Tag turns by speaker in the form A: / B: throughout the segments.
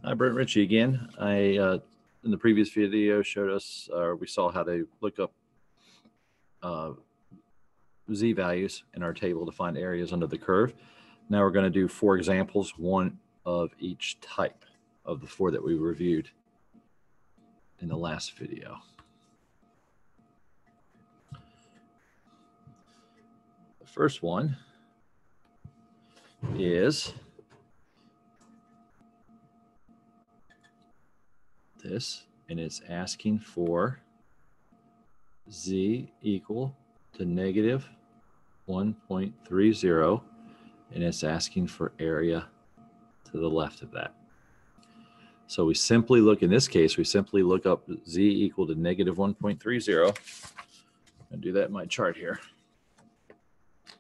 A: Hi, Brent Ritchie again. I in the previous video showed us, we saw how to look up z-values in our table to find areas under the curve. Now we're going to do 4 examples, one of each type of the 4 that we reviewed in the last video. The first one is this, and it's asking for z equal to negative 1.30, and it's asking for area to the left of that. So we simply look, in this case, we simply look up z equal to negative 1.30. I'll do that in my chart here.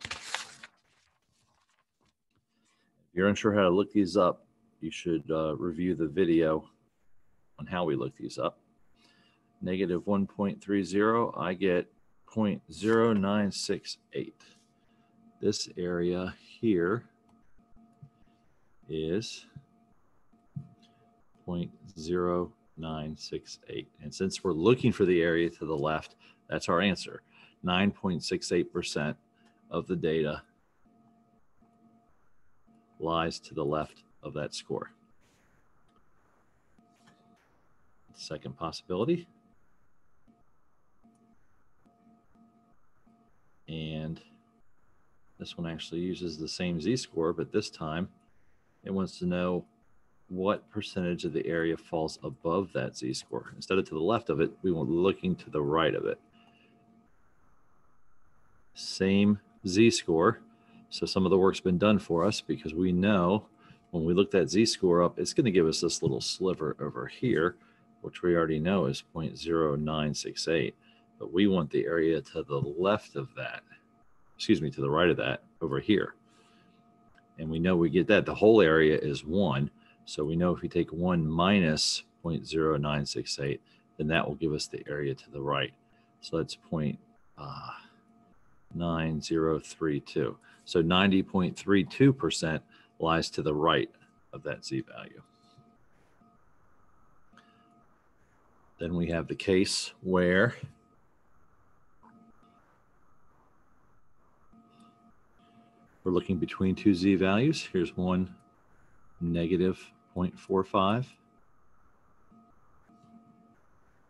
A: If you're unsure how to look these up, you should review the video on how we look these up. Negative 1.30, I get 0.0968. This area here is 0.0968. And since we're looking for the area to the left, that's our answer. 9.68% of the data lies to the left of that score. Second possibility. And this one actually uses the same z-score, but this time it wants to know what percentage of the area falls above that z-score. Instead of to the left of it, we want looking to the right of it. Same z-score. So some of the work's been done for us because we know when we look that z-score up, it's going to give us this little sliver over here, which we already know is 0.0968. But we want the area to the left of that, excuse me, to the right of that over here. And we know we get that. The whole area is 1. So we know if we take 1 minus 0.0968, then that will give us the area to the right. So that's 0.9032. So 90.32% lies to the right of that z-value. Then we have the case where we're looking between 2 z-values. Here's one, negative 0.45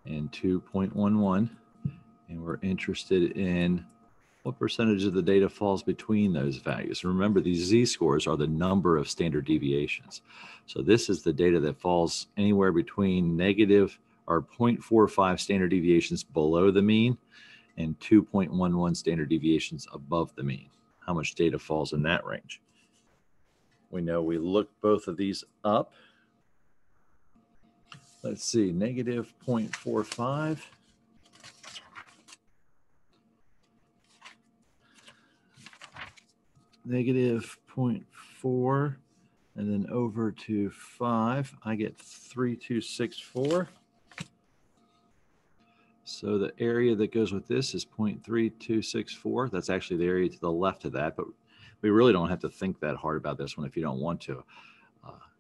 A: and 2.11. And we're interested in what percentage of the data falls between those values. Remember, these z-scores are the number of standard deviations. So this is the data that falls anywhere between negative or 0.45 standard deviations below the mean and 2.11 standard deviations above the mean. How much data falls in that range? We know we look both of these up. Let's see, negative 0.45. Negative 0.4, and then over to 5, I get 3264. So the area that goes with this is 0.3264. That's actually the area to the left of that, but we really don't have to think that hard about this one if you don't want to,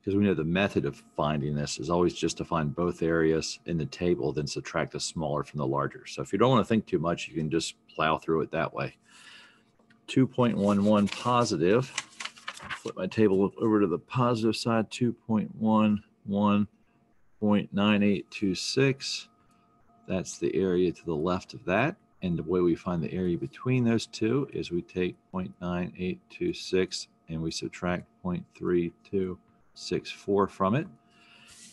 A: because we know the method of finding this is always just to find both areas in the table, then subtract the smaller from the larger. So if you don't want to think too much, you can just plow through it that way. 2.11 positive. Flip my table over to the positive side, 2.11.9826. That's the area to the left of that. And the way we find the area between those two is we take 0.9826 and we subtract 0.3264 from it.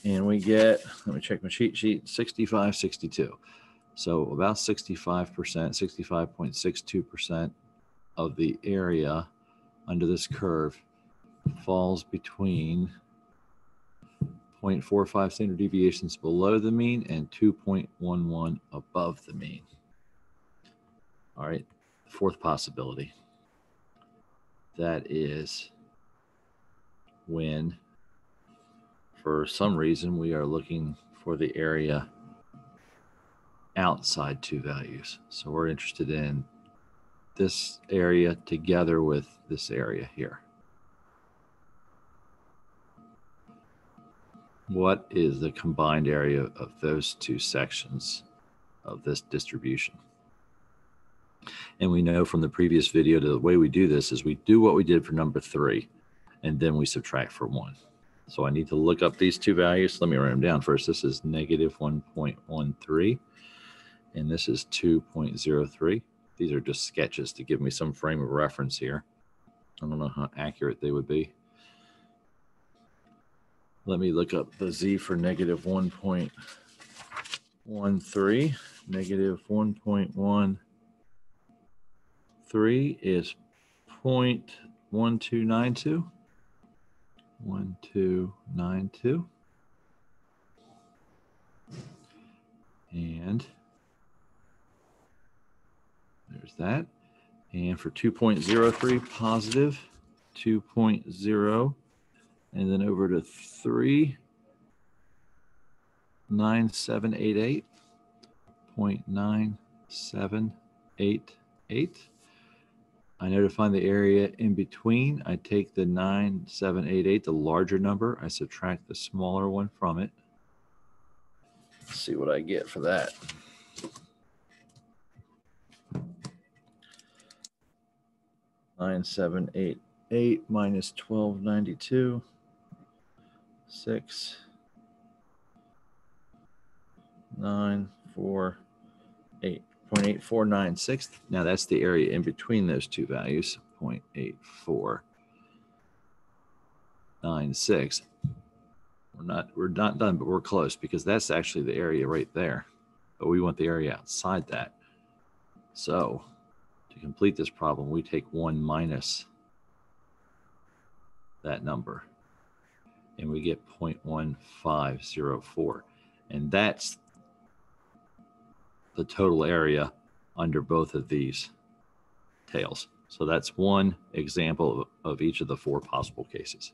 A: And we get, let me check my cheat sheet, 6562. So about 65%, 65.62% of the area under this curve falls between 0.45 standard deviations below the mean and 2.11 above the mean. All right, fourth possibility. That is when, for some reason, we are looking for the area outside 2 values. So we're interested in this area together with this area here. what is the combined area of those two sections of this distribution? And we know from the previous video, the way we do this is we do what we did for number 3, and then we subtract for 1. So I need to look up these two values. Let me write them down first. This is negative 1.13, and this is 2.03. These are just sketches to give me some frame of reference here. I don't know how accurate they would be. Let me look up the z for negative 1.13. Negative 1.13 is 0.1292. 1292. And there's that. And for 2.03, positive 2.0. And then over to 3.9788. 0.9788. I know to find the area in between, I take the 9788, the larger number, I subtract the smaller one from it. Let's see what I get for that. $9,788 minus $1,292, 6,948. 0.8496. Now that's the area in between those two values, 0.8496. We're not done, but we're close because that's actually the area right there. But we want the area outside that. So to complete this problem, we take 1 minus that number, and we get 0.1504. And that's the total area under both of these tails. So that's one example of each of the 4 possible cases.